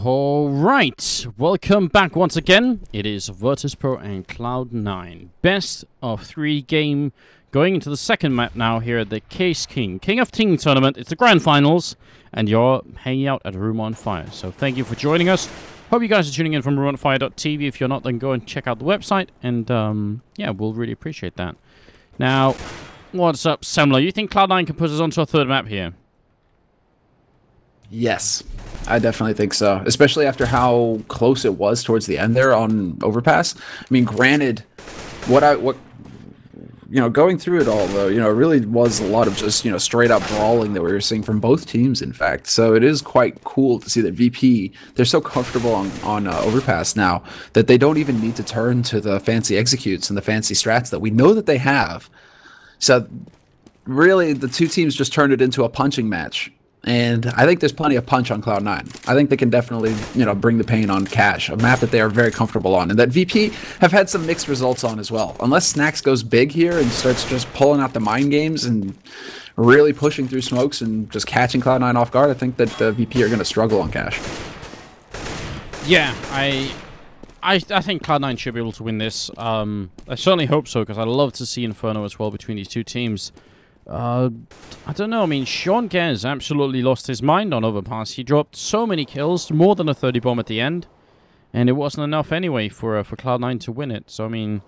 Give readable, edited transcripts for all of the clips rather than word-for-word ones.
All right, welcome back once again. It is Virtus.Pro and Cloud9. Best of 3 game going into the second map now here at the Caseking King of Team tournament. It's the grand finals, and you're hanging out at Room on Fire. So thank you for joining us. Hope you guys are tuning in from roomonfire.tv. If you're not, then go and check out the website, and yeah, we'll really appreciate that. Now, what's up, Semler? You think Cloud9 can put us onto a third map here? Yes, I definitely think so, especially after how close it was towards the end there on Overpass. I mean, granted, going through it all though, it really was a lot of just, straight up brawling that we were seeing from both teams, in fact. So it is quite cool to see that VP, they're so comfortable on Overpass now that they don't even need to turn to the fancy executes and the fancy strats that we know that they have. So really, the two teams just turned it into a punching match. And I think there's plenty of punch on Cloud9. I think they can definitely, bring the pain on Cash, a map that they are very comfortable on, and that VP have had some mixed results on as well. Unless Snacks goes big here and starts just pulling out the mind games and really pushing through smokes and just catching Cloud9 off guard, I think that the VP are going to struggle on Cash. Yeah, I think Cloud9 should be able to win this. I certainly hope so, because I'd love to see Inferno as well between these two teams. I don't know. I mean, Sean Gez absolutely lost his mind on Overpass. He dropped so many kills, more than a 30 bomb at the end, and it wasn't enough anyway for Cloud9 to win it. So, I mean,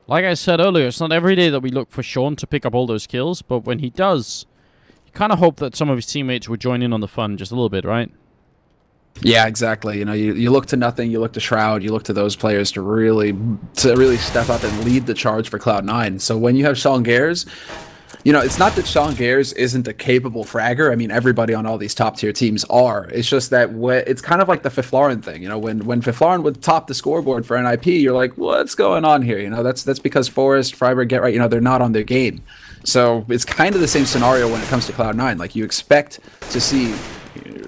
like I said earlier, it's not every day that we look for Sean to pick up all those kills, but when he does, you kind of hope that some of his teammates would join in on the fun just a little bit, right? Yeah, exactly. You look to Nothing, you look to Shroud, you look to those players to really step up and lead the charge for Cloud9. So when you have Sean Gez, it's not that Sean Gez isn't a capable fragger. I mean, everybody on all these top-tier teams are. It's just that it's kind of like the Fiflaurin thing. When Fiflaurin would top the scoreboard for NIP, you're like, what's going on here? That's because Forrest, Freiberg, Get Right, they're not on their game. So it's kind of the same scenario when it comes to Cloud9. Like, you expect to see,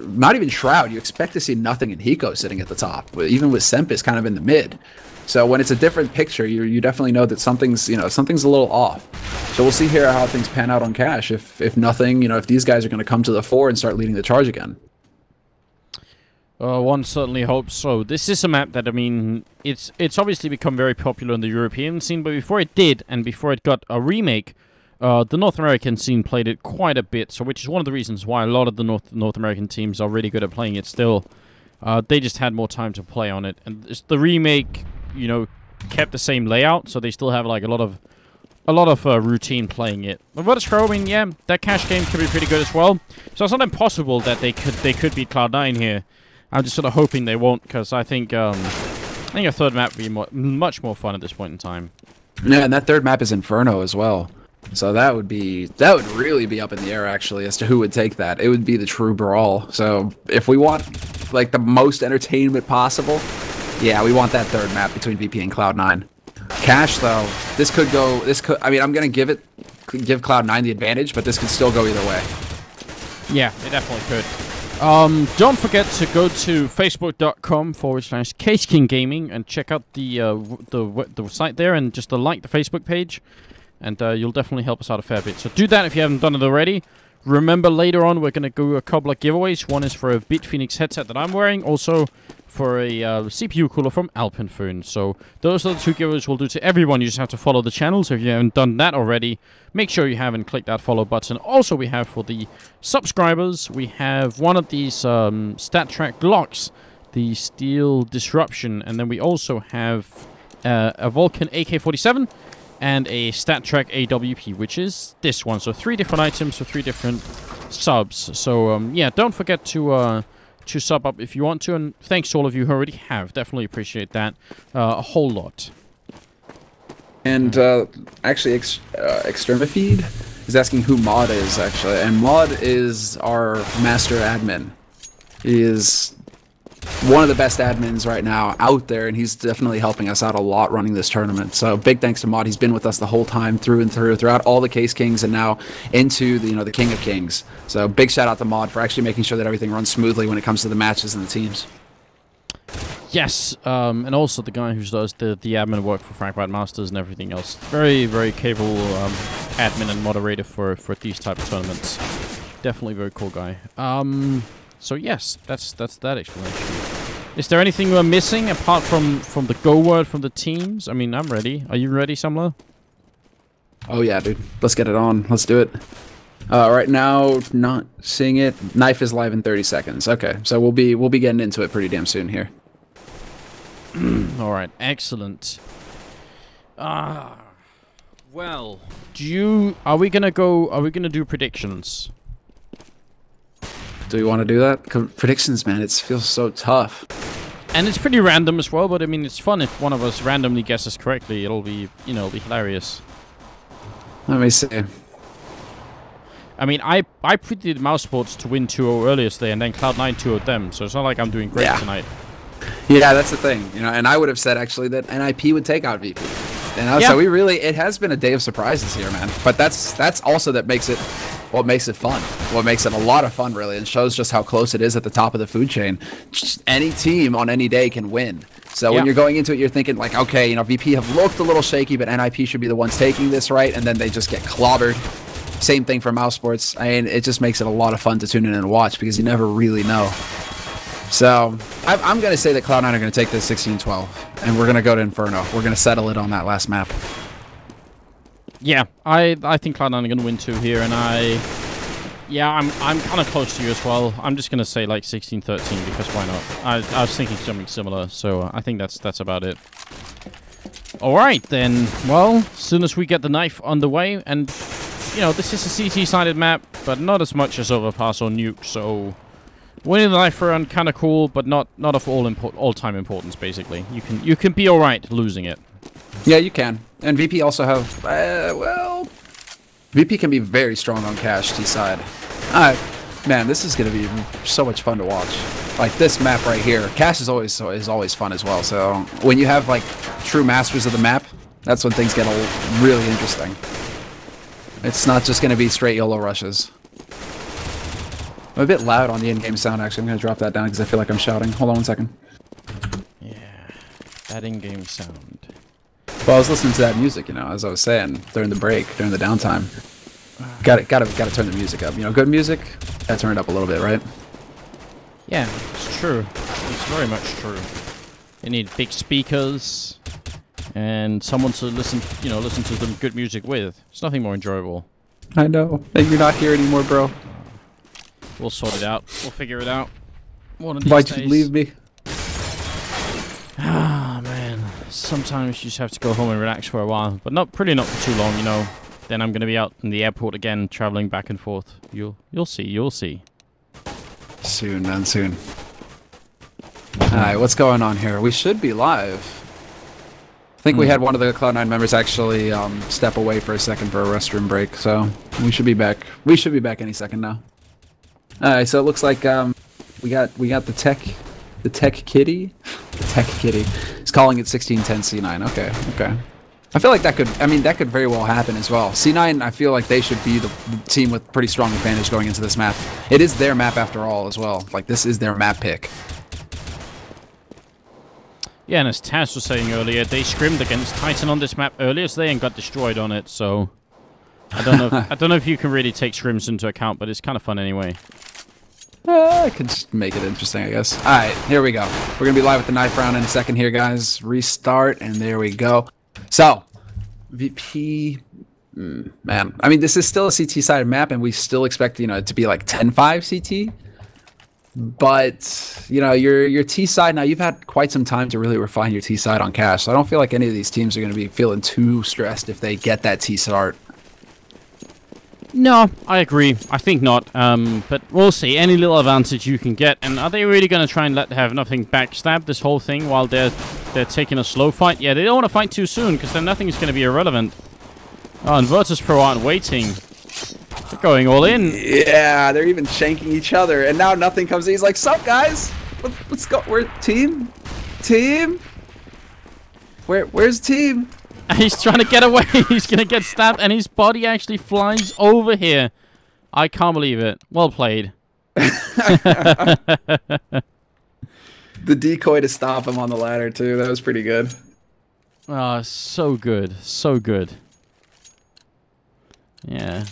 not even Shroud, you expect to see Nothing and Hiko sitting at the top, even with Sempis kind of in the mid. So when it's a different picture, you definitely know that something's a little off. So we'll see here how things pan out on Cash. If Nothing, if these guys are going to come to the fore and start leading the charge again. One certainly hopes so. This is a map that, I mean, it's obviously become very popular in the European scene, but before it did, and before it got a remake, the North American scene played it quite a bit. So which is one of the reasons why a lot of the North American teams are really good at playing it still. They just had more time to play on it, and the remake, kept the same layout, so they still have like a lot of routine playing it. But Virtus.Pro, I mean, yeah, that Cash game could be pretty good as well. So it's not impossible that they could beat Cloud9 here. I'm just sort of hoping they won't, because I think a third map would be much more fun at this point in time. Yeah, and that third map is Inferno as well. So that would really be up in the air, actually, as to who would take that. It would be the true brawl. So if we want like the most entertainment possible, yeah, we want that third map between VP and Cloud9. Cash, though, I mean, I'm gonna give Cloud9 the advantage, but this could still go either way. Yeah, it definitely could. Don't forget to go to facebook.com/Caseking Gaming and check out the site there, and just like the Facebook page, and you'll definitely help us out a fair bit. So do that if you haven't done it already. Remember, later on, we're going to do a couple of giveaways. One is for a BitPhoenix headset that I'm wearing, also for a CPU cooler from Alpenföhn. So those are the two giveaways we'll do to everyone. You just have to follow the channel. So if you haven't done that already, make sure you have and click that follow button. Also, we have for the subscribers, we have one of these StatTrak Glocks, the Steel Disruption, and then we also have a Vulcan AK-47 and a StatTrak AWP, which is this one. So 3 different items for 3 different subs. So yeah, don't forget to sub up if you want to, and thanks to all of you who already have. Definitely appreciate that a whole lot. And actually, Extremifeed is asking who Mod is, actually, and Mod is our master admin. He is one of the best admins right now out there, and he's definitely helping us out a lot running this tournament. So big thanks to Mod. He's been with us the whole time, through and through, throughout all the Case Kings, and now into the the King of Kings. So big shout out to Mod for actually making sure that everything runs smoothly when it comes to the matches and the teams. Yes, and also the guy who does the admin work for Fragbite Masters and everything else. Very, very capable admin and moderator for these type of tournaments. Definitely very cool guy. So yes, that's that explanation. Is there anything we're missing apart from the go word from the teams? I mean, I'm ready. Are you ready, Samler? Oh yeah, dude. Let's get it on. Let's do it. Right now, not seeing it. Knife is live in 30 seconds. Okay, so we'll be getting into it pretty damn soon here. All right, excellent. Well, are we gonna do predictions? Do we want to do that? Predictions, man, it feels so tough. And it's pretty random as well, but I mean, it's fun if one of us randomly guesses correctly. It'll be, it'll be hilarious. Let me see. I mean, I predicted Mouse Sports to win 2-0 earlier today, and then Cloud9 2-0 them, so it's not like I'm doing great tonight. Yeah, that's the thing, and I would have said actually that NIP would take out VP. So it has been a day of surprises here, man. But that's also what makes it fun. What makes it a lot of fun, really, and shows just how close it is at the top of the food chain. Just any team on any day can win. So when you're going into it, you're thinking like, okay, VP have looked a little shaky, but NIP should be the ones taking this, right? And then they just get clobbered. Same thing for Mouse Sports. I mean, it just makes it a lot of fun to tune in and watch because you never really know. So I'm going to say that Cloud9 are going to take this 16-12, and we're going to go to Inferno. We're going to settle it on that last map. Yeah, I think Cloud9 are going to win 2 here, and I'm kind of close to you as well. I'm just going to say like 16-13 because why not? I was thinking something similar, so I think that's about it. All right, then. Well, as soon as we get the knife underway, and this is a CT-sided map, but not as much as Overpass or Nuke, so winning the knife round kind of cool, but not of all-time importance. Basically, you can be all right losing it. Yeah, you can. And VP also have VP can be very strong on cash T-side. Man, this is gonna be so much fun to watch. Like this map right here, cash is always fun as well. So when you have like true masters of the map, that's when things get really interesting. It's not just gonna be straight YOLO rushes. I'm a bit loud on the in-game sound, actually. I'm going to drop that down because I feel like I'm shouting. Hold on one second. Yeah, that in-game sound. Well, I was listening to that music, as I was saying, during the break, during the downtime. Gotta turn the music up. Good music, gotta turn it up a little bit, right? Yeah, it's true. It's very much true. You need big speakers and someone to listen to some good music with. It's nothing more enjoyable. I know. And you're not here anymore, bro. We'll sort it out. We'll figure it out. One of these Why'd days. you leave me? Ah, man. Sometimes you just have to go home and relax for a while. But not for too long, Then I'm going to be out in the airport again, traveling back and forth. You'll see. Soon, man, soon. Alright, what's going on here? We should be live. I think we had one of the Cloud9 members actually step away for a second for a restroom break, so we should be back. We should be back any second now. Alright, so it looks like we got the tech kitty. The tech kitty. He's calling it 1610 C9. Okay. I feel like that could very well happen as well. C9, I feel like they should be the team with pretty strong advantage going into this map. It is their map after all as well. Like this is their map pick. Yeah, and as Taz was saying earlier, they scrimmed against Titan on this map earlier today and got destroyed on it, so I don't know if you can really take scrims into account, but it's kind of fun anyway. I could just make it interesting, I guess. Alright, here we go. We're going to be live with the knife round in a second here, guys. Restart, and there we go. So, VP... man, I mean, this is still a CT-sided map, and we still expect, it to be like 10-5 CT. But, your T-side, now you've had quite some time to really refine your T-side on cash, so I don't feel like any of these teams are going to be feeling too stressed if they get that T-start. No, I agree. I think not. But we'll see. Any little advantage you can get. And are they really going to try and have nothing backstab this whole thing while they're taking a slow fight? Yeah, they don't want to fight too soon because then nothing's going to be irrelevant. Oh, and Virtus.Pro aren't waiting. They're going all in. Yeah, they're even shanking each other. And now nothing comes in. He's like, sup, guys? Let's go. We're team? Team? Where's team? He's trying to get away. He's going to get stabbed, and his body actually flies over here. I can't believe it. Well played. The decoy to stop him on the ladder, too. That was pretty good. Oh, so good. So good. Yeah.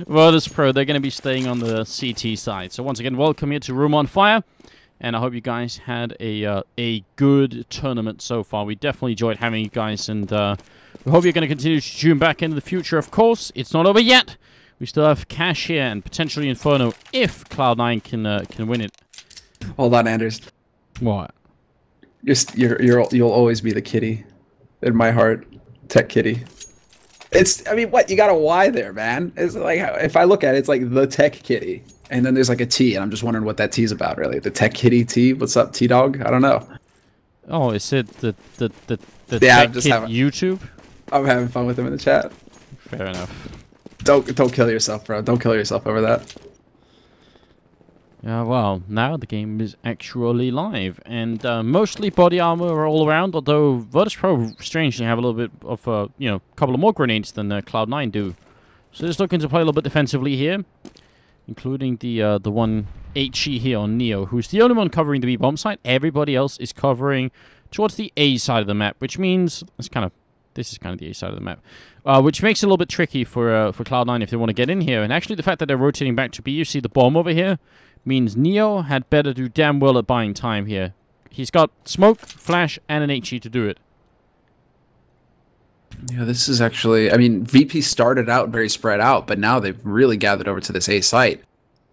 Virtus.Pro, they're going to be staying on the CT side. So once again, welcome here to Room on Fire. And I hope you guys had a good tournament so far. We definitely enjoyed having you guys, and we hope you're going to continue to tune back into the future, of course. It's not over yet. We still have Cash here and potentially Inferno if Cloud9 can win it. Hold on, Anders. What? You'll always be the kitty in my heart, Tech Kitty. I mean, what? You got a Y there, man. It's like, if I look at it, it's like the Tech Kitty. And then there's like a T, and I'm just wondering what that T is about, really. The Tech Kitty T? What's up, T-Dog? I don't know. Oh, is it the yeah, Tech Kid YouTube? I'm having fun with him in the chat. Fair enough. Don't kill yourself, bro. Don't kill yourself over that. Yeah, well, now the game is actually live, and mostly body armor all around, although Virtus.Pro strangely have a little bit of, a couple of more grenades than Cloud9 do. So just looking to play a little bit defensively here, including the one HE here on Neo, who's the only one covering the B bomb site. Everybody else is covering towards the A side of the map, which means this is kind of the A side of the map, which makes it a little bit tricky for Cloud9 if they want to get in here. And actually, the fact that they're rotating back to B, you see the bomb over here, means Neo had better do damn well at buying time here. He's got smoke, flash, and an HE to do it. Yeah, this is actually... I mean, VP started out very spread out, but now they've really gathered over to this A site.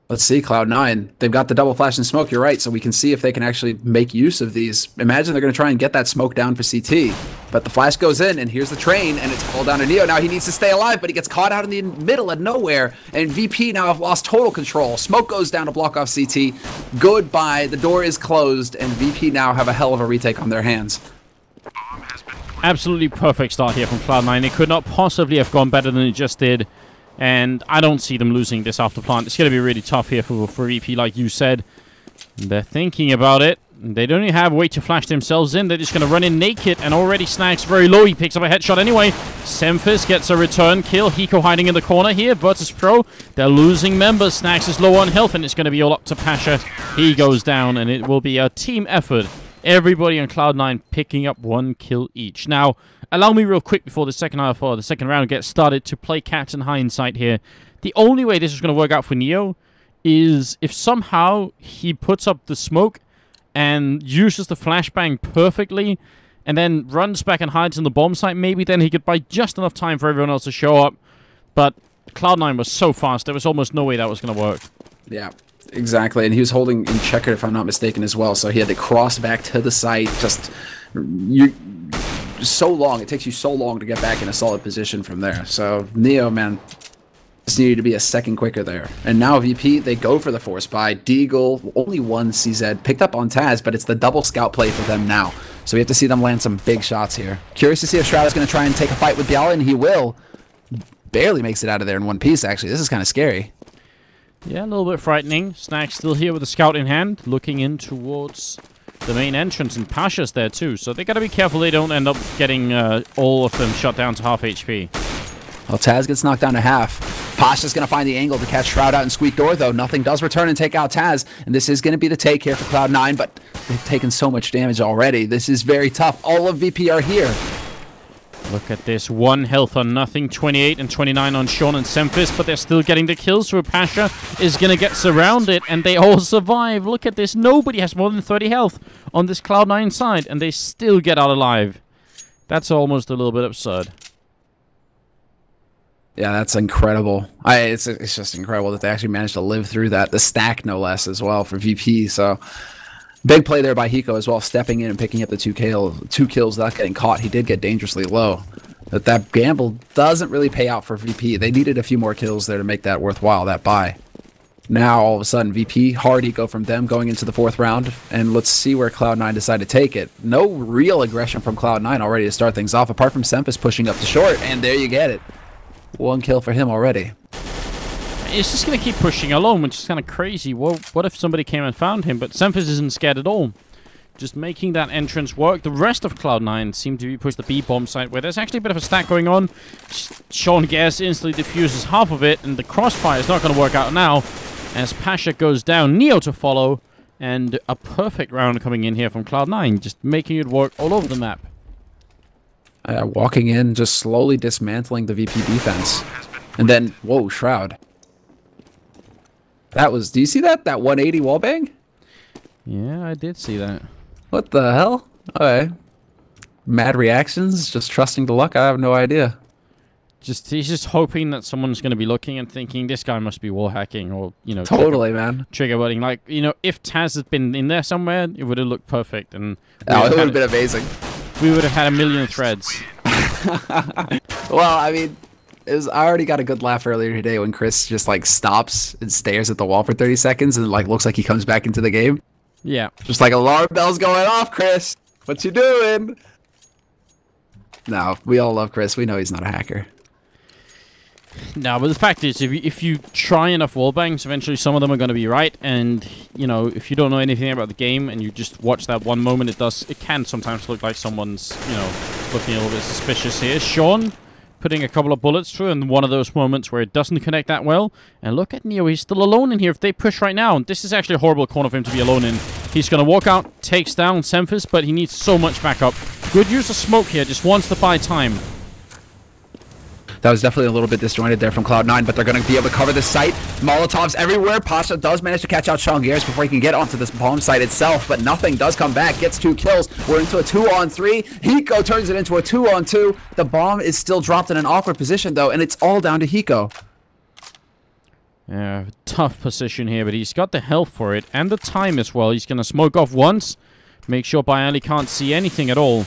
Let's see, Cloud9. They've got the double flash and smoke, you're right, so we can see if they can actually make use of these. Imagine they're going to try and get that smoke down for CT. But the flash goes in, and here's the train, and it's called down to Neo. Now he needs to stay alive, but he gets caught out in the middle of nowhere, and VP now have lost total control. Smoke goes down to block off CT. Goodbye, the door is closed, and VP now have a hell of a retake on their hands. Absolutely perfect start here from Cloud9. It could not possibly have gone better than it just did. And I don't see them losing this after plant. It's going to be really tough here for EP, like you said. They're thinking about it. They don't even have a way to flash themselves in. They're just going to run in naked, and already Snags very low. He picks up a headshot anyway. Semphis gets a return kill. Hiko hiding in the corner here. Virtus.Pro, they're losing members. Snags is low on health, and it's going to be all up to Pasha. He goes down, and it will be a team effort. Everybody on Cloud9 picking up 1 kill each. Now, allow me real quick before the second half or the second round gets started to play Captain Hindsight here. The only way this is going to work out for Neo is if somehow he puts up the smoke and uses the flashbang perfectly and then runs back and hides in the bomb site. Maybe then he could buy just enough time for everyone else to show up. But Cloud9 was so fast, there was almost no way that was going to work. Yeah. Exactly, and he was holding in checker, if I'm not mistaken, as well. So he had to cross back to the site. So long. It takes you so long to get back in a solid position from there. So Neo, man, just needed to be a second quicker there. And now VP, they go for the force buy. Deagle, only one CZ, picked up on Taz, but it's the double scout play for them now. So we have to see them land some big shots here. Curious to see if Shroud is going to try and take a fight with Biala, and he will. Barely makes it out of there in one piece, actually. This is kind of scary. Yeah, a little bit frightening. Snack still here with the scout in hand, looking in towards the main entrance, and Pasha's there too, so they gotta be careful they don't end up getting all of them shot down to half HP. Well, Taz gets knocked down to half. Pasha's gonna find the angle to catch Shroud out and squeak door, though. Nothing does return and take out Taz, and this is gonna be the take here for Cloud9, but they've taken so much damage already. This is very tough. All of VP are here. Look at this. 1 health on nothing. 28 and 29 on Sean and Semphis, but they're still getting the kills. So Pasha is going to get surrounded, and they all survive. Look at this. Nobody has more than 30 health on this Cloud9 side, and they still get out alive. That's almost a little bit absurd. Yeah, that's incredible. It's just incredible that they actually managed to live through that. The stack, no less, as well, for VP. So... big play there by Hiko as well, stepping in and picking up the 2 kills without getting caught. He did get dangerously low. But that gamble doesn't really pay out for VP. They needed a few more kills there to make that worthwhile, that buy. Now, all of a sudden, VP, hard eco from them going into the 4th round. And let's see where Cloud9 decide to take it. No real aggression from Cloud9 already to start things off, apart from Semphis pushing up the short. And there you get it. 1 kill for him already. It's just going to keep pushing along, which is kind of crazy. Well, what if somebody came and found him? But Semphis isn't scared at all. Just making that entrance work. The rest of Cloud9 seem to be pushed the B-bomb site, where there's actually a bit of a stack going on. Sean Gas instantly diffuses half of it, and the crossfire is not going to work out now, as Pasha goes down. Neo to follow, and a perfect round coming in here from Cloud9, just making it work all over the map. Walking in, just slowly dismantling the VP defense. And then, whoa, Shroud. That was, do you see that? That 180 wallbang? Yeah, I did see that. What the hell? Okay. Mad reactions, just trusting the luck. I have no idea. He's just hoping that someone's going to be looking and thinking this guy must be wall hacking or, you know, totally, man. Trigger wording. Like, you know, if Taz had been in there somewhere, it would have looked perfect. And oh, it would have been amazing. We would have had a million threads. Well, I mean, I already got a good laugh earlier today when Chris just like stops and stares at the wall for 30 seconds and like looks like he comes back into the game. Yeah. Just like alarm bells going off, Chris. What you doing? No, we all love Chris. We know he's not a hacker. No, but the fact is, if you try enough wallbangs, eventually some of them are going to be right. And, you know, if you don't know anything about the game and you just watch that one moment, it can sometimes look like someone's, you know, looking a little bit suspicious here. Sean putting a couple of bullets through in one of those moments where it doesn't connect that well. And look at Neo, he's still alone in here. If they push right now, and this is actually a horrible corner for him to be alone in. He's going to walk out, takes down Semphis, but he needs so much backup. Good use of smoke here, just wants to buy time. That was definitely a little bit disjointed there from Cloud9, but they're going to be able to cover this site. Molotovs everywhere. Pasha does manage to catch out Sean.Gares before he can get onto this bomb site itself, but nothing does come back. Gets 2 kills. We're into a 2-on-3. Hiko turns it into a 2-on-2. The bomb is still dropped in an awkward position, though, and it's all down to Hiko. Yeah, tough position here, but he's got the health for it, and the time as well. He's going to smoke off once, make sure Bialy can't see anything at all.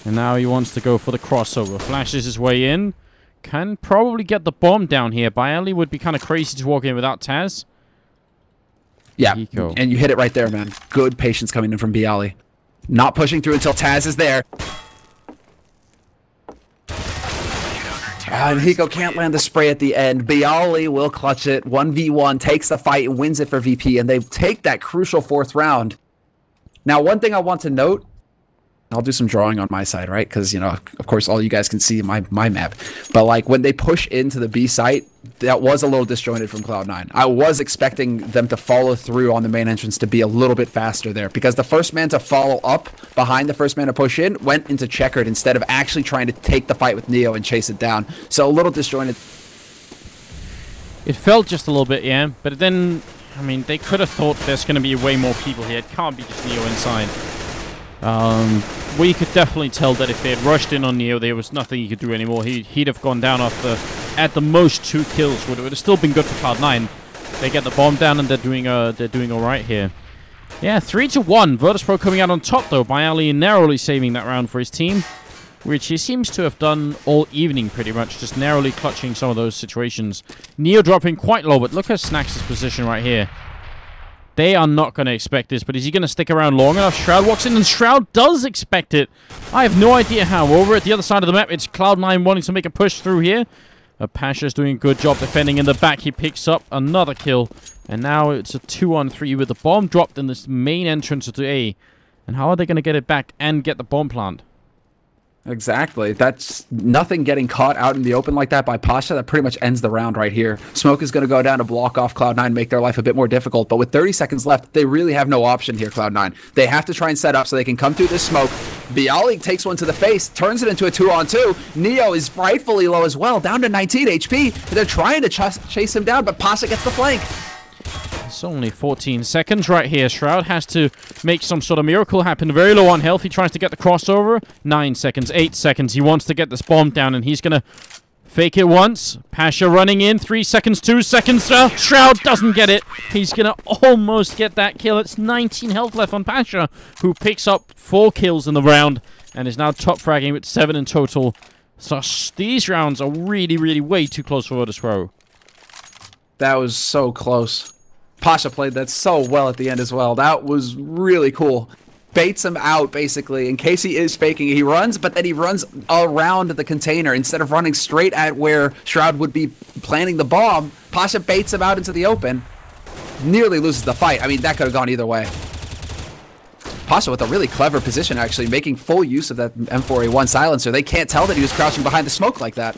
And now he wants to go for the crossover. Flashes his way in. Can probably get the bomb down here. Bialy would be kind of crazy to walk in without Taz. Yeah, and you hit it right there, man. Good patience coming in from Bialy. Not pushing through until Taz is there. And Hiko can't land the spray at the end. Bialy will clutch it. 1v1, takes the fight and wins it for VP. And they take that crucial 4th round. Now, one thing I want to note, I'll do some drawing on my side, right? Because, you know, of course, all you guys can see my map. But, like, when they push into the B site, that was a little disjointed from Cloud9. I was expecting them to follow through on the main entrance to be a little bit faster there. Because the first man to follow up behind the first man to push in went into checkered instead of actually trying to take the fight with Neo and chase it down. So, a little disjointed. It felt just a little bit, yeah. But then, I mean, they could have thought there's going to be way more people here. It can't be just Neo inside. We could definitely tell that if they had rushed in on Neo, there was nothing he could do anymore. He'd have gone down after, at the most, 2 kills. Would have still been good for Cloud9. They get the bomb down and they're doing all right here. Yeah, 3-1. Virtus.Pro coming out on top though. Bialy narrowly saving that round for his team, which he seems to have done all evening pretty much, just narrowly clutching some of those situations. Neo dropping quite low, but look at Snax' position right here. They are not going to expect this, but is he going to stick around long enough? Shroud walks in, and Shroud does expect it. I have no idea how. Over at the other side of the map, it's Cloud9 wanting to make a push through here. Pasha's doing a good job defending in the back. He picks up another kill, and now it's a 2-on-3 with the bomb dropped in this main entrance to A. And how are they going to get it back and get the bomb plant? Exactly. That's nothing getting caught out in the open like that by Pasha. That pretty much ends the round right here. Smoke is going to go down to block off Cloud9, make their life a bit more difficult. But with 30 seconds left, they really have no option here, Cloud9. They have to try and set up so they can come through this smoke. Bialy takes one to the face, turns it into a 2-on-2. Neo is rightfully low as well, down to 19 HP. They're trying to chase him down, but Pasha gets the flank. It's only 14 seconds right here. Shroud has to make some sort of miracle happen. Very low on health. He tries to get the crossover. 9 seconds, 8 seconds. He wants to get this bomb down, and he's going to fake it once. Pasha running in. 3 seconds, 2 seconds. Shroud doesn't get it. He's going to almost get that kill. It's 19 health left on Pasha, who picks up 4 kills in the round and is now top fragging with 7 in total. So these rounds are really, really way too close for Virtus.Pro. That was so close. Pasha played that so well at the end as well. That was really cool. Baits him out, basically, in case he is faking it. He runs, but then he runs around the container instead of running straight at where Shroud would be planting the bomb. Pasha baits him out into the open. Nearly loses the fight. I mean, that could have gone either way. Pasha with a really clever position, actually, making full use of that M4A1 silencer. They can't tell that he was crouching behind the smoke like that.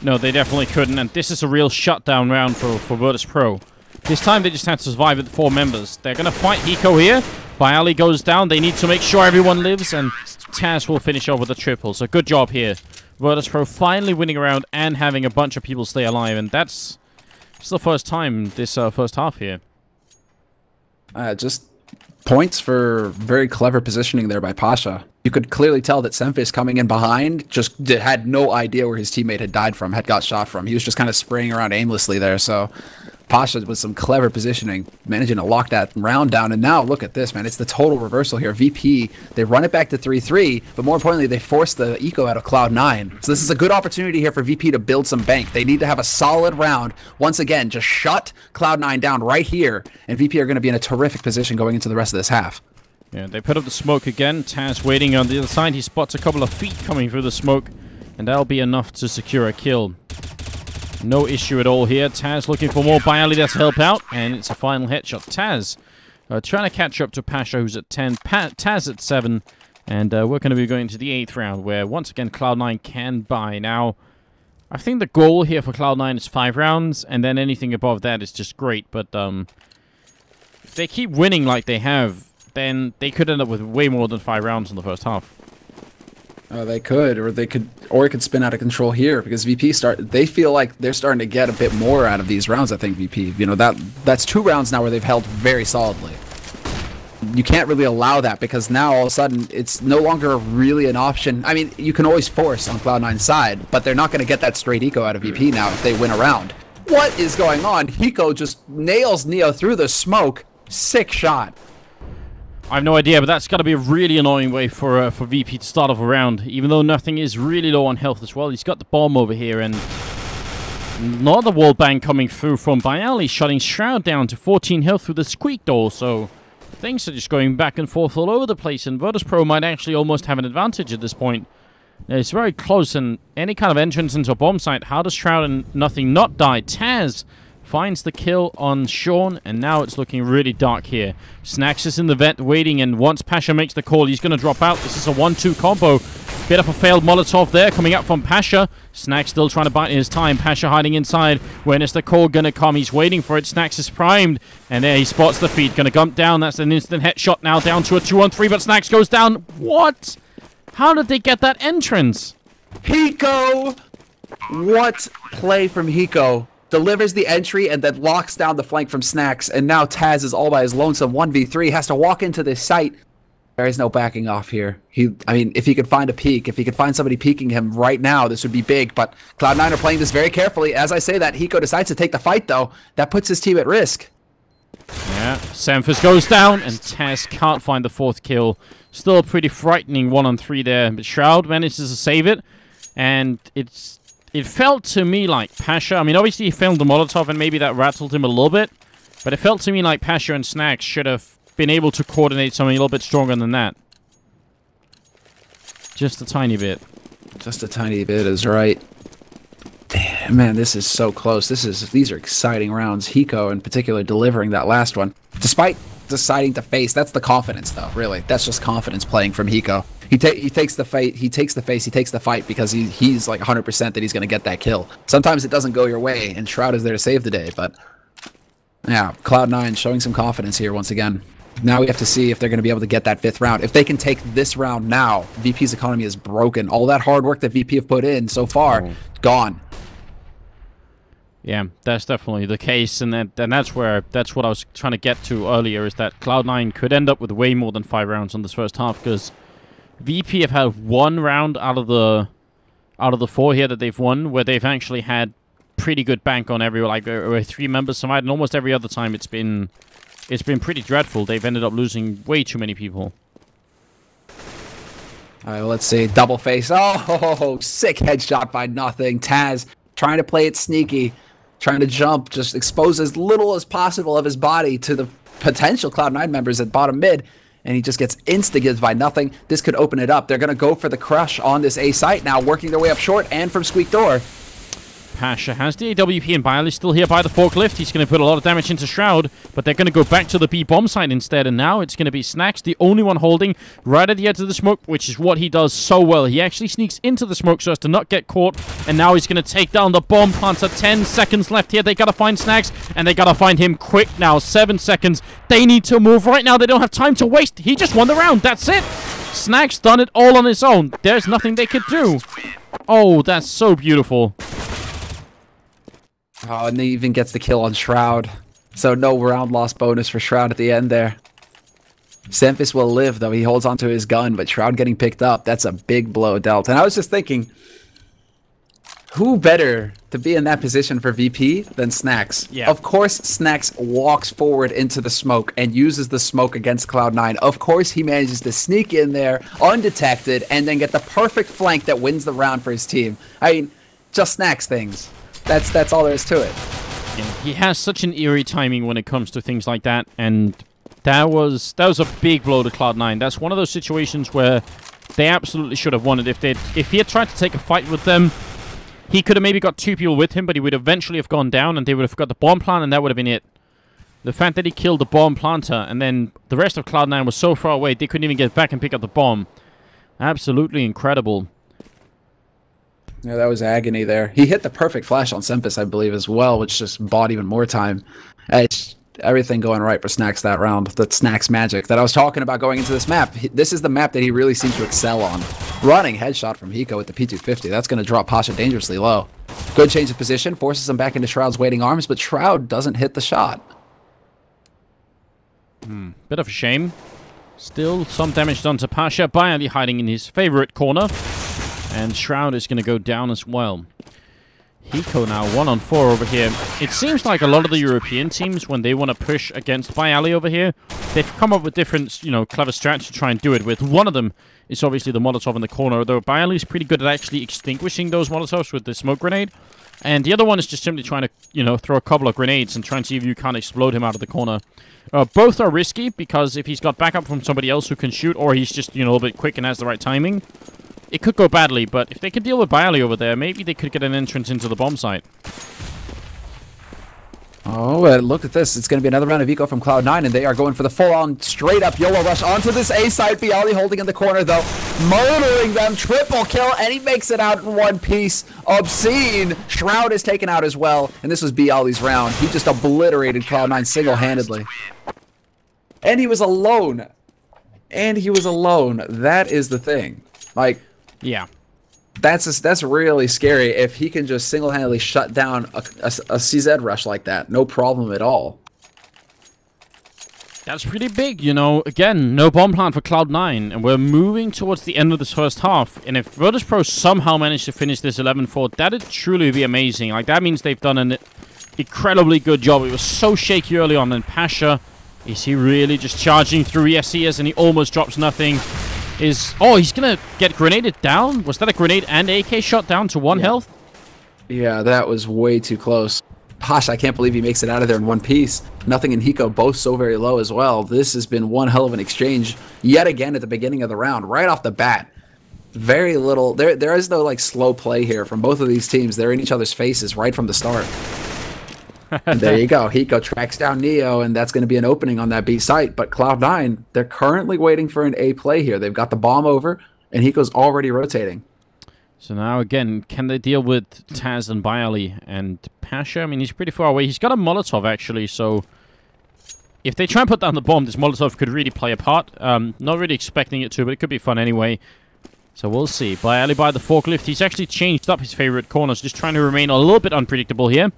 No, they definitely couldn't, and this is a real shutdown round for Virtus.Pro. This time they just had to survive with 4 members. They're going to fight Hiko here. Bialy goes down. They need to make sure everyone lives, and Taz will finish off with a triple. So good job here Virtus.Pro finally winning a round and having a bunch of people stay alive, and that's the first time this first half here. Just points for very clever positioning there by Pasha. You could clearly tell that Semphis coming in behind just had no idea where his teammate had died from, had got shot from. He was just kind of spraying around aimlessly there, so Pasha with some clever positioning, managing to lock that round down. And now look at this, man. It's the total reversal here. VP, they run it back to 3-3, but more importantly, they force the eco out of Cloud9. So this is a good opportunity here for VP to build some bank. They need to have a solid round. Once again, just shut Cloud9 down right here, and VP are going to be in a terrific position going into the rest of this half. Yeah, they put up the smoke again. Taz waiting on the other side. He spots a couple of feet coming through the smoke, and that'll be enough to secure a kill. No issue at all here. Taz looking for more Bialy there to help out, and it's a final headshot. Taz trying to catch up to Pasha, who's at 10, Taz at 7, and we're going to be going to the 8th round, where once again Cloud9 can buy. Now, I think the goal here for Cloud9 is 5 rounds, and then anything above that is just great, but if they keep winning like they have, then they could end up with way more than 5 rounds in the first half. They could, or it could spin out of control here because VP they feel like they're starting to get a bit more out of these rounds. I think VP, you know, that's 2 rounds now where they've held very solidly. You can't really allow that because now all of a sudden it's no longer really an option. I mean, you can always force on Cloud9's side, but they're not going to get that straight eco out of VP now if they win a round. What is going on? Hiko just nails Neo through the smoke. Sick shot. I have no idea, but that's got to be a really annoying way for VP to start off a round, even though nothing is really low on health as well. He's got the bomb over here, and another wall bang coming through from Bialy, shutting Shroud down to 14 health through the squeak door, so things are just going back and forth all over the place, and Virtus.Pro might actually almost have an advantage at this point. It's very close, and any kind of entrance into a bomb site, how does Shroud and Nothing not die? Taz finds the kill on Sean, and now it's looking really dark here. Snacks is in the vent waiting, and once Pasha makes the call, he's going to drop out. This is a 1-2 combo. Bit of a failed Molotov there coming up from Pasha. Snacks still trying to bite his time. Pasha hiding inside. When is the call going to come? He's waiting for it. Snacks is primed, and there he spots the feet. Going to gump down. That's an instant headshot now, down to a 2-on-3, but Snacks goes down. What? How did they get that entrance? Hiko! What play from Hiko? Delivers the entry and then locks down the flank from Snacks, and now Taz is all by his lonesome 1v3, has to walk into this site. There is no backing off here. I mean, if he could find a peek, if he could find somebody peeking him right now, this would be big, but Cloud9 are playing this very carefully. As I say that, Hiko decides to take the fight, though. That puts his team at risk. Yeah, Semphis goes down, and Taz can't find the 4th kill. Still a pretty frightening 1-on-3 there, but Shroud manages to save it, and it felt to me like Pasha, I mean, obviously he filmed the Molotov and maybe that rattled him a little bit, but it felt to me like Pasha and Snacks should have been able to coordinate something a little bit stronger than that. Just a tiny bit. Just a tiny bit is right. Damn, man, this is so close. These are exciting rounds. Hiko, in particular, delivering that last one. Despite deciding to face, that's the confidence, though, really. That's just confidence playing from Hiko. He takes the fight. He takes the face. He takes the fight because he's like 100% that he's going to get that kill. Sometimes it doesn't go your way, and Shroud is there to save the day. But yeah, Cloud9 showing some confidence here once again. Now we have to see if they're going to be able to get that 5th round. If they can take this round now, VP's economy is broken. All that hard work that VP have put in so far, gone. Yeah, that's definitely the case, and that's what I was trying to get to earlier, is that Cloud9 could end up with way more than 5 rounds on this first half, because VP have had 1 round out of the 4 here that they've won, where they've actually had pretty good bank on everyone, like where 3 members survived, and almost every other time it's been pretty dreadful. They've ended up losing way too many people. All right, well, let's see. Double face. Oh, sick headshot by Nothing. Taz trying to play it sneaky, trying to jump, just expose as little as possible of his body to the potential Cloud9 members at bottom mid. And he just gets insta-gives by Nothing. This could open it up. They're going to go for the crush on this A site now, working their way up short and from squeak door. Pasha has the AWP, and Bialy still here by the forklift. He's going to put a lot of damage into Shroud, but they're going to go back to the B bomb site instead, and now it's going to be Snacks, the only one holding right at the edge of the smoke, which is what he does so well. He actually sneaks into the smoke so as to not get caught, and now he's going to take down the bomb planter. 10 seconds left here. They got to find Snacks, and they got to find him quick now. 7 seconds. They need to move right now. They don't have time to waste. He just won the round. That's it. Snacks done it all on his own. There's nothing they could do. Oh, that's so beautiful. Oh, and he even gets the kill on Shroud. So no round loss bonus for Shroud at the end there. Semphis will live, though. He holds onto his gun, but Shroud getting picked up. That's a big blow dealt. And I was just thinking, who better to be in that position for VP than Snacks? Yeah. Of course, Snacks walks forward into the smoke and uses the smoke against Cloud9. Of course, he manages to sneak in there undetected and then get the perfect flank that wins the round for his team. I mean, just Snacks things. That's all there is to it. Yeah, he has such an eerie timing when it comes to things like that, and that was a big blow to Cloud9. That's one of those situations where they absolutely should have won it. If he had tried to take a fight with them, he could have maybe got 2 people with him, but he would eventually have gone down, and they would have got the bomb plant, and that would have been it. The fact that he killed the bomb planter, and then the rest of Cloud9 was so far away, they couldn't even get back and pick up the bomb. Absolutely incredible. Yeah, that was agony there. He hit the perfect flash on Semphis, I believe, as well, which just bought even more time. It's everything going right for Snacks that round. The Snacks magic that I was talking about going into this map. This is the map that he really seems to excel on. Running headshot from Hiko with the P250. That's going to drop Pasha dangerously low. Good change of position. Forces him back into Shroud's waiting arms, but Shroud doesn't hit the shot. Bit of a shame. Still some damage done to Pasha. Bayali hiding in his favorite corner. And Shroud is going to go down as well. Hiko now 1-on-4 over here. It seems like a lot of the European teams, when they want to push against Bayali over here, they've come up with different, clever strats to try and do it with. One of them is obviously the Molotov in the corner, though Bayali is pretty good at actually extinguishing those Molotovs with the smoke grenade. And the other one is just simply trying to, throw a couple of grenades and try and see if you can't explode him out of the corner. Both are risky, because if he's got backup from somebody else who can shoot, or he's just, a little bit quick and has the right timing, it could go badly. But if they could deal with Bayali over there, maybe they could get an entrance into the bomb site. Oh, look at this. It's going to be another round of eco from Cloud9, and they are going for the full-on, straight-up YOLO rush onto this A site. Bayali holding in the corner, though. Murdering them. Triple kill, and he makes it out in one piece. Obscene. Shroud is taken out as well, and this was Bayali's round. He just obliterated Cloud9 single-handedly. And he was alone. That is the thing. Like, yeah. That's really scary if he can just single-handedly shut down a CZ rush like that. No problem at all. That's pretty big, Again, no bomb plant for Cloud9, and we're moving towards the end of this first half. And if Virtus.Pro somehow manage to finish this 11-4, that'd truly be amazing. Like, that means they've done an incredibly good job. It was so shaky early on, and Pasha, is he really just charging through? Yes, he is, and he almost drops nothing. He's gonna get grenaded down? Was that a grenade and AK shot down to 1 health? Yeah, that was way too close. Pasha, I can't believe he makes it out of there in one piece. Nothing and Hiko both so very low as well. This has been one hell of an exchange yet again at the beginning of the round, right off the bat. Very little. There is no slow play here from both of these teams. They're in each other's faces right from the start. And there you go. Hiko tracks down Neo, and that's going to be an opening on that B site. But Cloud9, they're currently waiting for an A play here. They've got the bomb over, and Hiko's already rotating. So now, again, can they deal with Taz and Bayali? And Pasha, I mean, he's pretty far away. He's got a Molotov, actually, so if they try and put down the bomb, this Molotov could really play a part. Not really expecting it to, but it could be fun anyway. So we'll see. Bayali by the forklift. He's actually changed up his favorite corners, just trying to remain a little bit unpredictable here.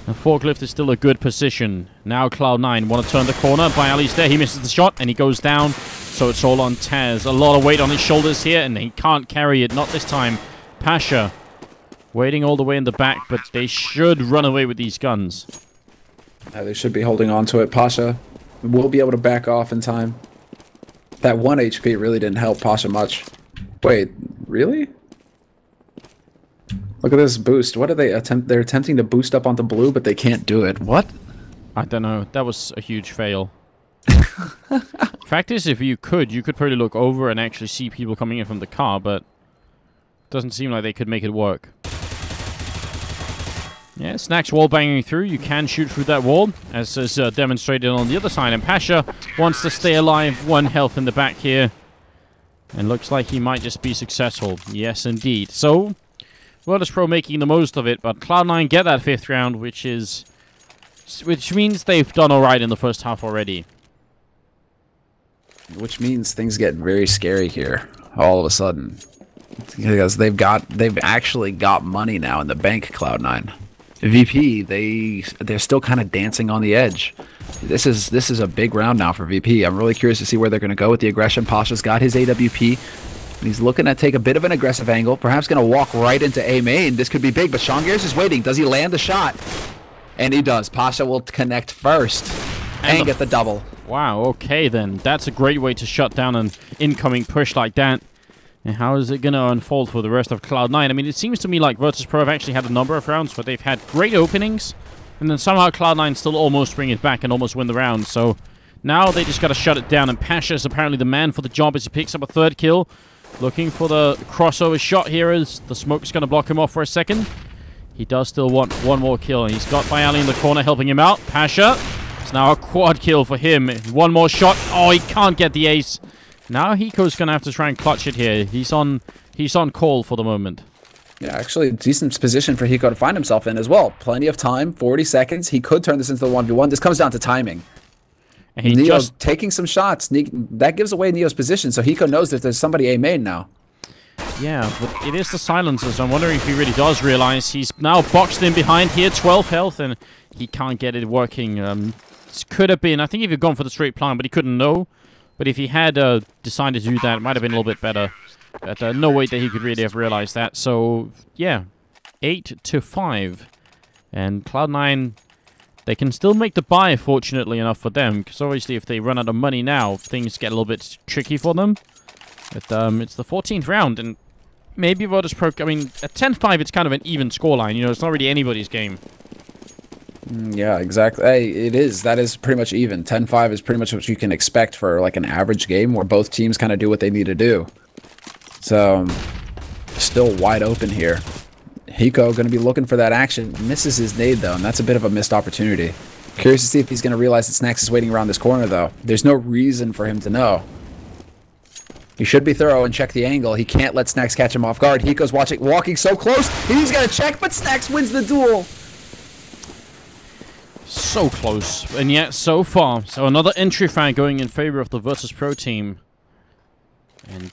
And forklift is still a good position. Now Cloud9 want to turn the corner. Bayali's there. He misses the shot, and he goes down. So it's all on Taz. A lot of weight on his shoulders here, and he can't carry it. Not this time. Pasha waiting all the way in the back, but they should run away with these guns. They should be holding on to it. Pasha will be able to back off in time. That 1 HP really didn't help Pasha much. Wait, really? Look at this boost. What are they attempt? They're attempting to boost up onto blue, but they can't do it. What? I don't know. That was a huge fail. Fact is, if you could probably look over and actually see people coming in from the car, but it doesn't seem like they could make it work. Yeah, Snacks wall banging through. You can shoot through that wall, as is demonstrated on the other side. And Pasha wants to stay alive. 1 health in the back here. And looks like he might just be successful. Yes, indeed. So Virtus.Pro making the most of it, but Cloud9 get that 5th round, which means they've done alright in the first half already. Which means things get very scary here, all of a sudden. because they've actually got money now in the bank. Cloud9, VP, they're still kind of dancing on the edge. This is a big round now for VP. I'm really curious to see where they're going to go with the aggression. Pasha's got his AWP. He's looking to take a bit of an aggressive angle. Perhaps going to walk right into A main. This could be big, but Sean.Gares is waiting. Does he land the shot? And he does. Pasha will connect first and get the double. Wow, okay then. That's a great way to shut down an incoming push like that. And how is it going to unfold for the rest of Cloud9? I mean, it seems to me like Virtus.Pro have actually had a number of rounds where they've had great openings, and then somehow Cloud9 still almost bring it back and almost win the round. So now they just got to shut it down, and Pasha is apparently the man for the job as he picks up a third kill. Looking for the crossover shot here as the smoke's going to block him off for a second. He does still want one more kill, and he's got Bialy in the corner helping him out. Pasha, it's now a quad kill for him. One more shot. Oh, he can't get the ace. Now Hiko's going to have to try and clutch it here. He's on call for the moment. Yeah, actually, decent position for Hiko to find himself in as well. Plenty of time, 40 seconds. He could turn this into the 1v1. This comes down to timing. And Neo's taking some shots. That gives away Neo's position, so Hiko knows that there's somebody A main now. Yeah, but it is the silencers. I'm wondering if he really does realize he's now boxed in behind here, 12 health, and he can't get it working. This could have been, I think if he'd gone for the straight plan, but he couldn't know. But if he had decided to do that, it might have been a little bit better. But no way that he could really have realized that. So, yeah, 8-5. And Cloud9, they can still make the buy, fortunately enough for them. Because obviously if they run out of money now, things get a little bit tricky for them. But it's the 14th round, and maybe Virtus.Pro, I mean, at 10-5, it's kind of an even scoreline. You know, it's not really anybody's game. Yeah, exactly. Hey, it is. That is pretty much even. 10-5 is pretty much what you can expect for like an average game where both teams kind of do what they need to do. So, still wide open here. Hiko going to be looking for that action. Misses his nade, though, and that's a bit of a missed opportunity. Curious to see if he's going to realize that Snax is waiting around this corner, though. There's no reason for him to know. He should be thorough and check the angle. He can't let Snax catch him off guard. Hiko's walking so close. He's going to check, but Snax wins the duel. So close, and yet so far. So another entry frag going in favor of the Virtus.Pro team. And,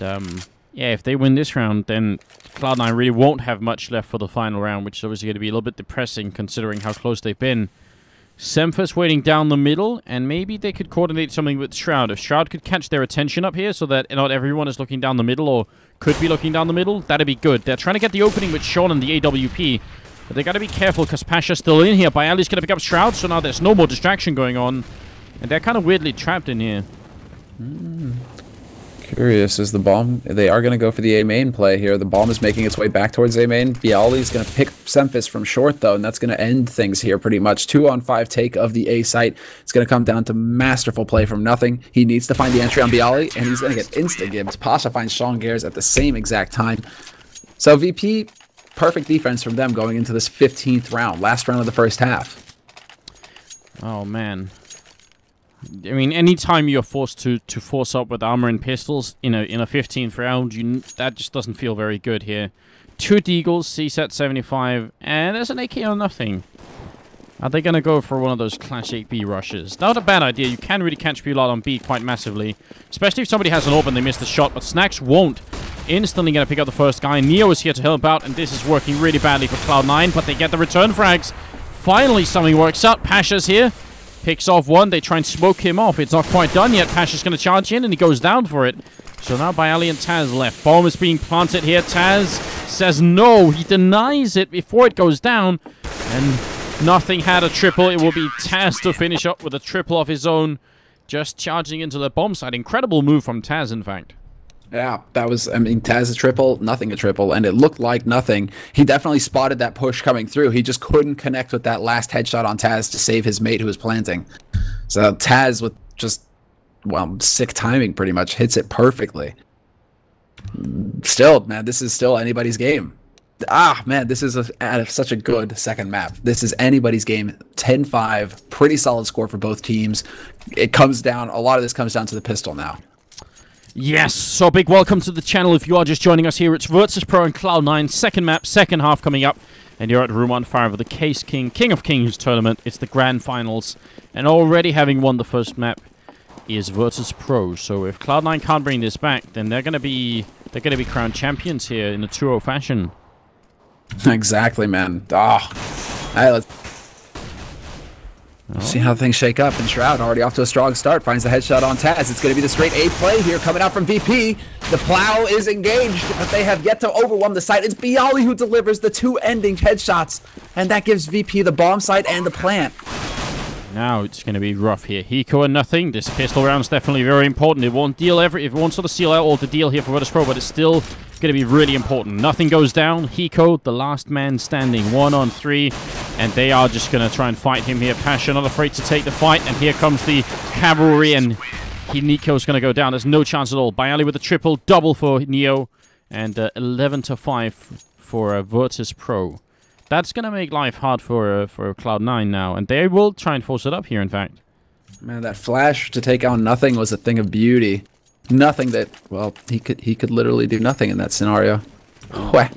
yeah, if they win this round, then Cloud9 really won't have much left for the final round, which is obviously going to be a little bit depressing considering how close they've been. Semphis waiting down the middle, and maybe they could coordinate something with Shroud. If Shroud could catch their attention up here so that not everyone is looking down the middle or could be looking down the middle, that'd be good. They're trying to get the opening with Sean and the AWP. But they got to be careful because Pasha's still in here. Bialy's going to pick up Shroud, so now there's no more distraction going on. And they're kind of weirdly trapped in here. Curious, is the bomb... They are going to go for the A main play here. The bomb is making its way back towards A main. Bialy's going to pick Semphis from short, though, and that's going to end things here pretty much. 2-on-5 take of the A site. It's going to come down to masterful play from nothing. He needs to find the entry on Bialy, and he's going to get insta-gibbed. Pasha finds Sean.Gares at the same exact time. So VP... Perfect defense from them going into this 15th round, last round of the first half. Oh, man. I mean, anytime you're forced to force up with armor and pistols in a 15th round, that just doesn't feel very good here. 2 Deagles, CSAT 75, and there's an AK on nothing. Are they going to go for one of those classic B rushes? Not a bad idea. You can really catch people out on B quite massively, especially if somebody has an AWP and they miss the shot, but Snax won't. Instantly going to pick up the first guy. Neo is here to help out, and this is working really badly for Cloud9, but they get the return frags. Finally, something works out. Pasha's here. Picks off one. They try and smoke him off. It's not quite done yet. Pasha's going to charge in, and he goes down for it. So now Bialy and Taz left. Bomb is being planted here. Taz says no. He denies it before it goes down, and nothing had a triple. It will be Taz to finish up with a triple of his own, just charging into the bomb site. Incredible move from Taz, in fact. Yeah, that was, I mean, Taz a triple, nothing a triple, and it looked like nothing. He definitely spotted that push coming through. He just couldn't connect with that last headshot on Taz to save his mate who was planting. So Taz with just, well, sick timing pretty much, hits it perfectly. Still, man, this is still anybody's game. Ah, man, this is such a good second map. This is anybody's game. 10-5, pretty solid score for both teams. It comes down, a lot of this comes down to the pistol now. Yes, so big welcome to the channel. If you are just joining us here, it's Virtus.Pro and Cloud9, second map, second half coming up. And you're at room 1 fire of the Caseking, King of Kings tournament. It's the grand finals. And already having won the first map is Virtus.Pro. So if Cloud9 can't bring this back, then they're going to be They're going to be crowned champions here in a 2-0 fashion. Exactly, man. All right, let's see how things shake up. And Shroud already off to a strong start. Finds the headshot on Taz. It's going to be the straight A play here coming out from VP. The plow is engaged, but they have yet to overwhelm the site. It's Bialy who delivers the 2 ending headshots. And that gives VP the bomb site and the plant. Now it's going to be rough here. Hiko and nothing. This pistol round is definitely very important. It won't deal it won't sort of seal out all the deal here for Virtus.Pro, but it's still going to be really important. Nothing goes down. Hiko, the last man standing, 1 on 3, and they are just going to try and fight him here. Pasha not afraid to take the fight, and here comes the cavalry, and Nico's going to go down. There's no chance at all. Bialy with a triple, double for Neo, and 11-5 for Virtus.Pro. That's going to make life hard for Cloud9 now, and they will try and force it up here, in fact. Man, that flash to take out nothing was a thing of beauty. Nothing that, well, he could literally do nothing in that scenario. But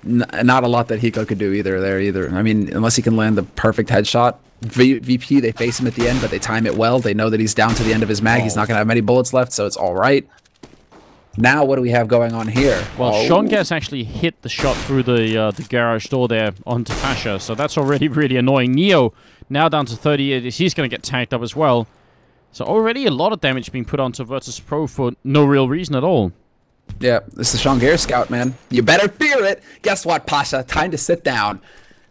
not a lot that Hiko could do either. I mean, unless he can land the perfect headshot. VP, they face him at the end, but they time it well. They know that he's down to the end of his mag. He's not going to have many bullets left, so it's all right. Now, what do we have going on here? Well, Sean Gas actually hit the shot through the garage door there onto Pasha, so that's already really annoying. Neo, now down to 30, he's going to get tagged up as well. So already a lot of damage being put onto Virtus.Pro for no real reason at all. Yeah, this is Sean Gare scout, man. You better fear it. Guess what, Pasha? Time to sit down.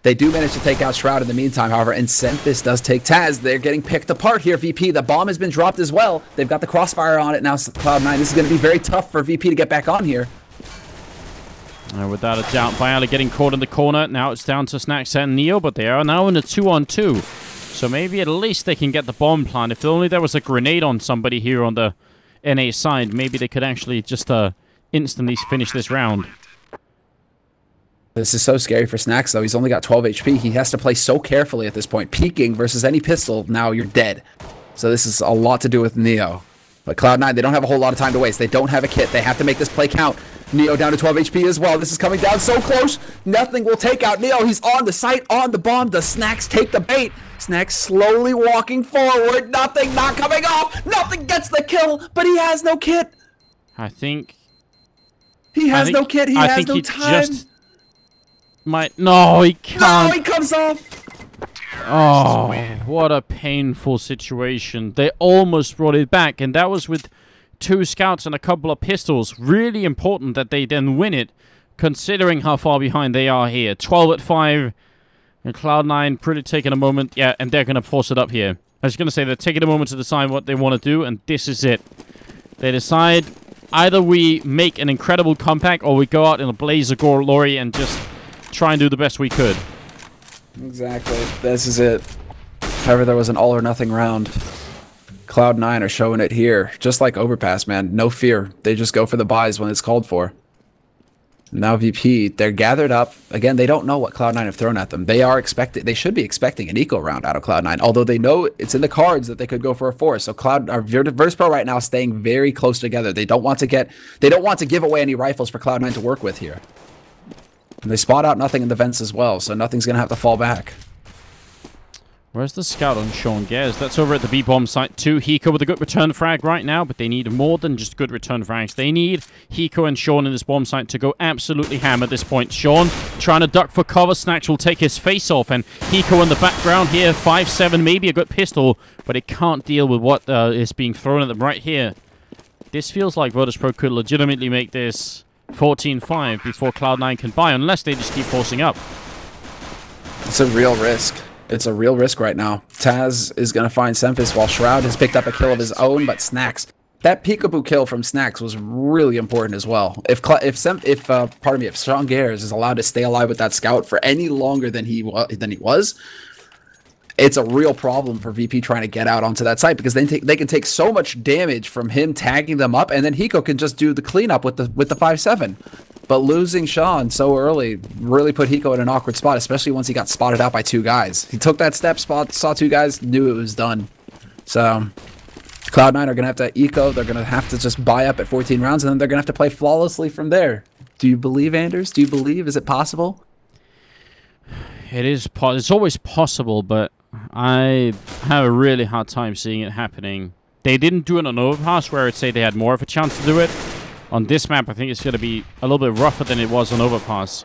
They do manage to take out Shroud in the meantime, however, and Semphis does take Taz. They're getting picked apart here, VP. The bomb has been dropped as well. They've got the crossfire on it now, Cloud9. This is going to be very tough for VP to get back on here. Without a doubt, Bialy getting caught in the corner. Now it's down to Snacks and Neo, but they are now in a 2-on-2. So maybe at least they can get the bomb plant. If only there was a grenade on somebody here on the NA side, maybe they could actually just instantly finish this round. This is so scary for Snacks, though. He's only got 12 HP. He has to play so carefully at this point. Peeking versus any pistol, now you're dead. So this is a lot to do with Neo. But Cloud9, they don't have a whole lot of time to waste. They don't have a kit. They have to make this play count. Neo down to 12 HP as well. This is coming down so close. Nothing will take out Neo. He's on the site, on the bomb. Does Snacks take the bait? Snacks slowly walking forward. Nothing not coming off. Nothing gets the kill, but he has no kit. I think... He has no kit. He has no time. No, he can't. No, he comes off. Oh, what a painful situation. They almost brought it back, and that was with 2 scouts and a couple of pistols. Really important that they then win it, considering how far behind they are here. 12-5, and Cloud9 pretty taking a moment. Yeah, and they're going to force it up here. I was going to say they're taking a moment to decide what they want to do, and this is it. They decide either we make an incredible comeback or we go out in a blaze of glory and just try and do the best we could. Exactly. This is it. If ever there was an all or nothing round, Cloud9 are showing it here. Just like Overpass, man. No fear. They just go for the buys when it's called for. Now VP, they're gathered up. Again, they don't know what Cloud9 have thrown at them. They should be expecting an eco round out of Cloud9, although they know it's in the cards that they could go for a 4. So Virtus.Pro right now staying very close together. They don't want to give away any rifles for Cloud9 to work with here. And they spot out nothing in the vents as well, so nothing's going to have to fall back. Where's the scout on Sean Gez? That's over at the B-bomb site too. Hiko with a good return frag right now, but they need more than just good return frags. They need Hiko and Sean in this bomb site to go absolutely ham at this point. Sean trying to duck for cover. Snacks will take his face off, and Hiko in the background here. 5-7, maybe a good pistol, but it can't deal with what is being thrown at them right here. This feels like Virtus.Pro could legitimately make this 14-5 before Cloud9 can buy, unless they just keep forcing up. It's a real risk. It's a real risk right now. Taz is going to find Semphis while Shroud has picked up a kill of his own, but Snacks. That peekaboo kill from Snacks was really important as well. If Sean Gares is allowed to stay alive with that scout for any longer than he was, it's a real problem for VP trying to get out onto that site, because they can take so much damage from him tagging them up, and then Hiko can just do the cleanup with the 5-7. But losing Sean so early really put Hiko in an awkward spot, especially once he got spotted out by 2 guys. He took that step, saw 2 guys, knew it was done. So Cloud9 are going to have to eco. They're going to have to just buy up at 14 rounds, and then they're going to have to play flawlessly from there. Do you believe, Anders? Do you believe? Is it possible? It is. It's always possible, but I have a really hard time seeing it happening. They didn't do it on Overpass, where I'd say they had more of a chance to do it. On this map, I think it's going to be a little bit rougher than it was on Overpass.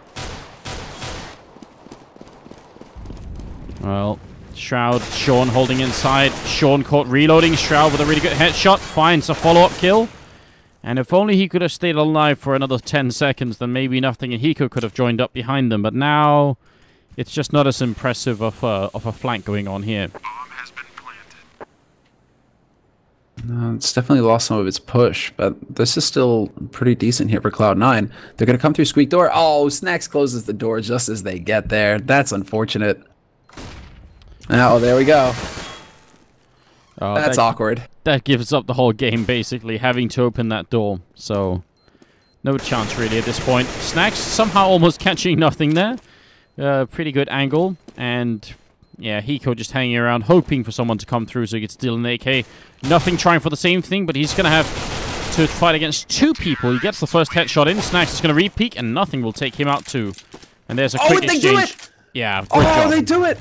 Well, Shroud, Sean holding inside. Sean caught reloading. Shroud with a really good headshot. Finds a follow-up kill. And if only he could have stayed alive for another 10 seconds, then maybe Nothing and Hiko could have joined up behind them. But now, it's just not as impressive of a flank going on here. No, it's definitely lost some of its push, but this is still pretty decent here for Cloud9. They're going to come through Squeak door. Oh, Snacks closes the door just as they get there. That's unfortunate. Oh, there we go. Oh, that's awkward. That gives up the whole game, basically, having to open that door. So, no chance really at this point. Snacks somehow almost catching Nothing there. Pretty good angle. And, yeah, Hiko just hanging around, hoping for someone to come through so he could steal an AK. Nothing trying for the same thing, but he's going to have to fight against two people. He gets the first headshot in. Snacks is going to re-peek, and Nothing will take him out too. And there's a quick exchange. They do it! Yeah, good job. They do it!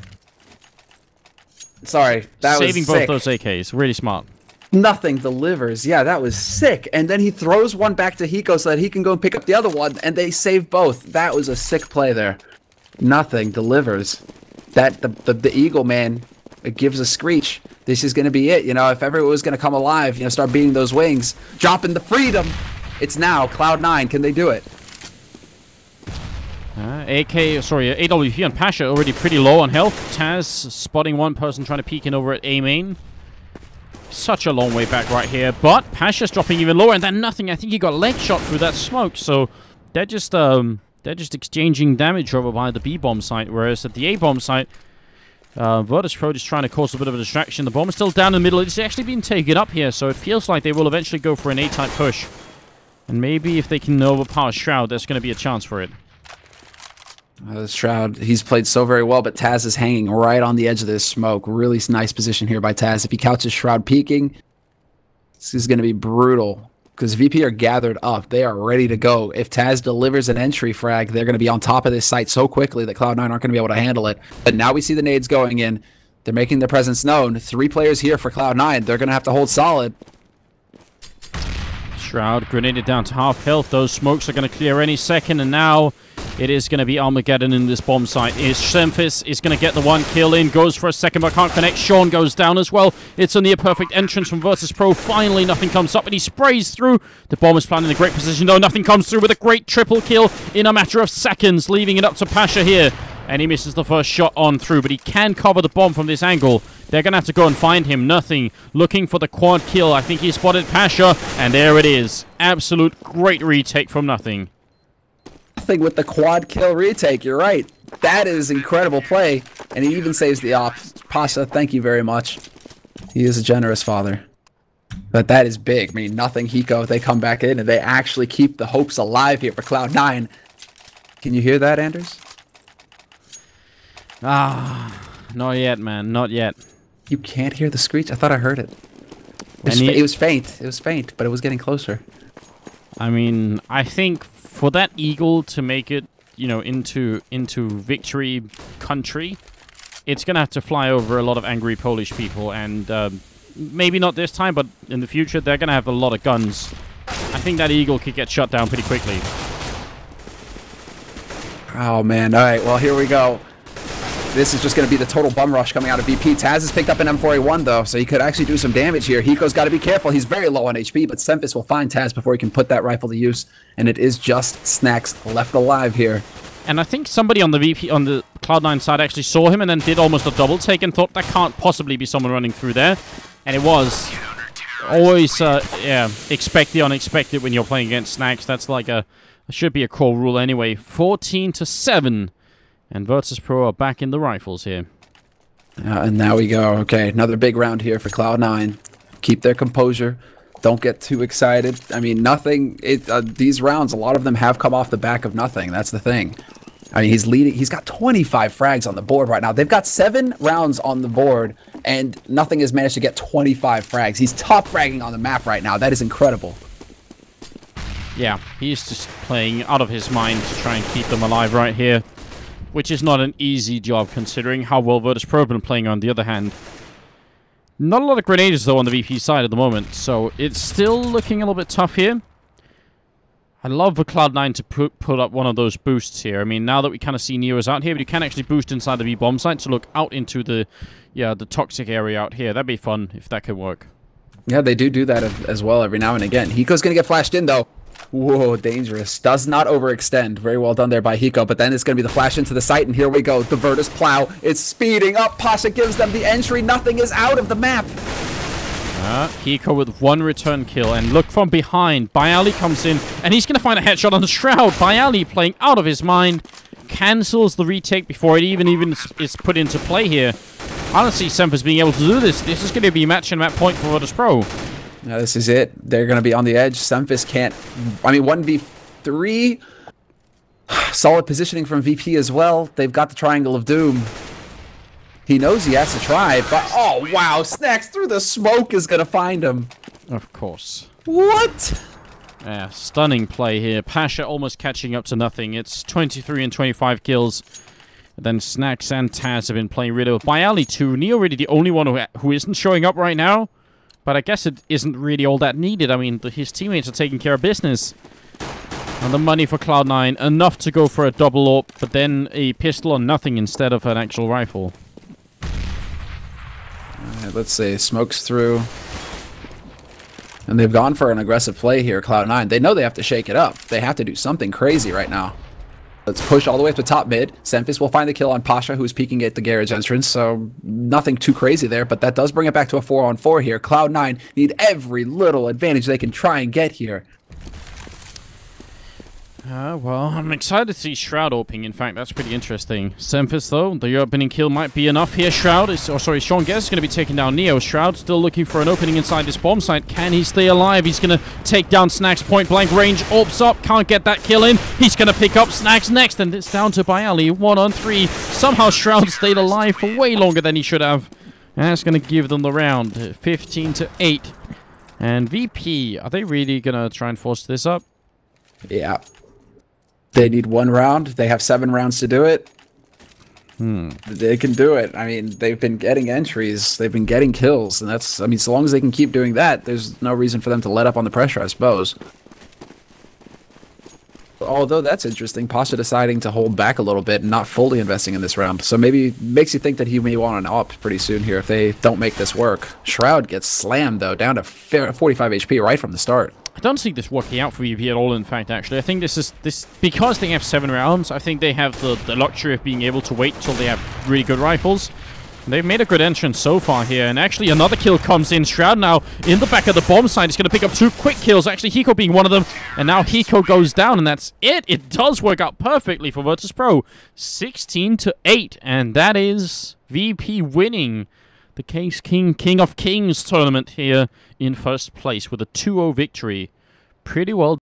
Sorry, that was saving both those AKs. Really smart. Nothing delivers. Yeah, that was sick. And then he throws one back to Hiko so that he can go and pick up the other one, and they save both. That was a sick play there. Nothing delivers. That the Eagle, man, it gives a screech. This is going to be it. You know, if everyone was going to come alive, you know, start beating those wings, dropping the freedom. It's now. Cloud9, can they do it? AWP and Pasha already pretty low on health. Taz spotting one person trying to peek in over at A main. Such a long way back right here, but Pasha's dropping even lower, and then Nothing. I think he got leg shot through that smoke, so they're just exchanging damage over by the B bomb site, whereas at the A bomb site, Virtus.Pro just trying to cause a bit of a distraction. The bomb is still down in the middle. It's actually been taken up here, so it feels like they will eventually go for an A-type push, and maybe if they can overpower Shroud, there's going to be a chance for it. Shroud, he's played so very well, but Taz is hanging right on the edge of this smoke. Really nice position here by Taz. If he couches Shroud peeking, this is going to be brutal because VP are gathered up. They are ready to go. If Taz delivers an entry frag, they're going to be on top of this site so quickly that Cloud9 aren't going to be able to handle it. But now we see the nades going in. They're making their presence known. 3 players here for Cloud9. They're going to have to hold solid. Shroud grenaded down to half health. Those smokes are going to clear any second, and now it is going to be Armageddon in this bomb site. Semphis is going to get the one kill in, goes for a second but can't connect. Sean goes down as well. It's a near perfect entrance from Virtus.Pro. Finally, Nothing comes up and he sprays through. The bomb is planted in a great position though. Nothing comes through with a great triple kill in a matter of seconds, leaving it up to Pasha here. And he misses the first shot on through, but he can cover the bomb from this angle. They're going to have to go and find him. Nothing. Looking for the quad kill. I think he spotted Pasha, and there it is. Absolute great retake from Nothing. Nothing with the quad kill retake. You're right. That is incredible play, and he even saves the op. Pasha, thank you very much. He is a generous father. But that is big. I mean, Nothing, Hiko, they come back in, and they actually keep the hopes alive here for Cloud9. Can you hear that, Anders? Not yet, man. Not yet. You can't hear the screech? I thought I heard it. It was faint. It was faint, but it was getting closer. I mean, I think for that eagle to make it, you know, into victory country, it's going to have to fly over a lot of angry Polish people, and maybe not this time, but in the future, they're going to have a lot of guns. I think that eagle could get shut down pretty quickly. Oh, man. All right, well, here we go. This is just going to be the total bum rush coming out of VP. Taz has picked up an M4A1, though, so he could actually do some damage here. Hiko's got to be careful. He's very low on HP, but Semphis will find Taz before he can put that rifle to use, and it is just Snacks left alive here. And I think somebody on the Cloud9 side actually saw him and then did almost a double take and thought that can't possibly be someone running through there. And it was. Always, yeah, expect the unexpected when you're playing against Snacks. That's like should be a core rule anyway. 14-7. And Virtus.Pro are back in the rifles here. And now we go. Okay, another big round here for Cloud9. Keep their composure. Don't get too excited. I mean, Nothing. These rounds, a lot of them have come off the back of Nothing. That's the thing. I mean, he's leading. He's got 25 frags on the board right now. They've got 7 rounds on the board, and Nothing has managed to get 25 frags. He's top fragging on the map right now. That is incredible. Yeah, he's just playing out of his mind to try and keep them alive right here, which is not an easy job considering how well Virtus.Pro have been playing on the other hand. Not a lot of grenades though on the VP side at the moment, so it's still looking a little bit tough here. I love for Cloud9 to put up one of those boosts here. I mean, now that we kind of see Neo's out here, but you can actually boost inside the B-bomb site to look out into the toxic area out here. That'd be fun if that could work. Yeah, they do that as well every now and again. Hiko's going to get flashed in, though. Whoa, dangerous. Does not overextend. Very well done there by Hiko, but then it's going to be the flash into the site, and here we go. The Virtus.Pro. It's speeding up. Pasha gives them the entry. Nothing is out of the map. Hiko with 1 return kill, and look from behind. Bayali comes in, and he's going to find a headshot on the Shroud. Bayali playing out of his mind. Cancels the retake before it even is put into play here. I don't see Semphis being able to do this. This is going to be match and map point for Virtus.Pro. Now this is it. They're going to be on the edge. Semphis can't... I mean, 1v3. Solid positioning from VP as well. They've got the Triangle of Doom. He knows he has to try, but... Oh, wow. Snacks through the smoke is going to find him. Of course. What? Yeah, stunning play here. Pasha almost catching up to nothing. It's 23 and 25 kills. And then Snacks and Taz have been playing really well. Bayali too. Neo really the only one who isn't showing up right now. But I guess it isn't really all that needed. I mean, his teammates are taking care of business. And the money for Cloud9, enough to go for a double AWP, but then a pistol on nothing instead of an actual rifle. Alright, let's see. Smoke's through. And they've gone for an aggressive play here, Cloud9. They know they have to shake it up. They have to do something crazy right now. Let's push all the way up to top mid. Semphis will find the kill on Pasha, who's peeking at the garage entrance, so nothing too crazy there, but that does bring it back to a 4-on-4 here. Cloud9 need every little advantage they can try and get here. Well, I'm excited to see Shroud opening. In fact, that's pretty interesting. Semphis, though, the opening kill might be enough here. Shroud is... Oh, sorry, Sean Guess is going to be taking down Neo. Shroud still looking for an opening inside this bomb site. Can he stay alive? He's going to take down Snacks point blank range. AWP's up. Can't get that kill in. He's going to pick up Snacks next, and it's down to Bayali. 1-on-3. Somehow Shroud stayed alive for way longer than he should have. And that's going to give them the round. 15-8. And VP, are they really going to try and force this up? Yeah. They need 1 round. They have 7 rounds to do it. They can do it. I mean, they've been getting entries. They've been getting kills. And that's, I mean, so long as they can keep doing that, there's no reason for them to let up on the pressure, I suppose. Although that's interesting, Pasha deciding to hold back a little bit and not fully investing in this round. So maybe makes you think that he may want an AWP pretty soon here if they don't make this work. Shroud gets slammed, though, down to 45 HP right from the start. I don't see this working out for VP at all, in fact, actually. I think this because they have 7 rounds, I think they have the luxury of being able to wait till they have really good rifles. And they've made a good entrance so far here, and actually another kill comes in. Shroud now in the back of the bomb site. He's going to pick up 2 quick kills, actually Hiko being one of them, and now Hiko goes down, and that's it. It does work out perfectly for Virtus.Pro. 16-8, and that is VP winning the Caseking King of Kings tournament here in first place with a 2-0 victory. Pretty well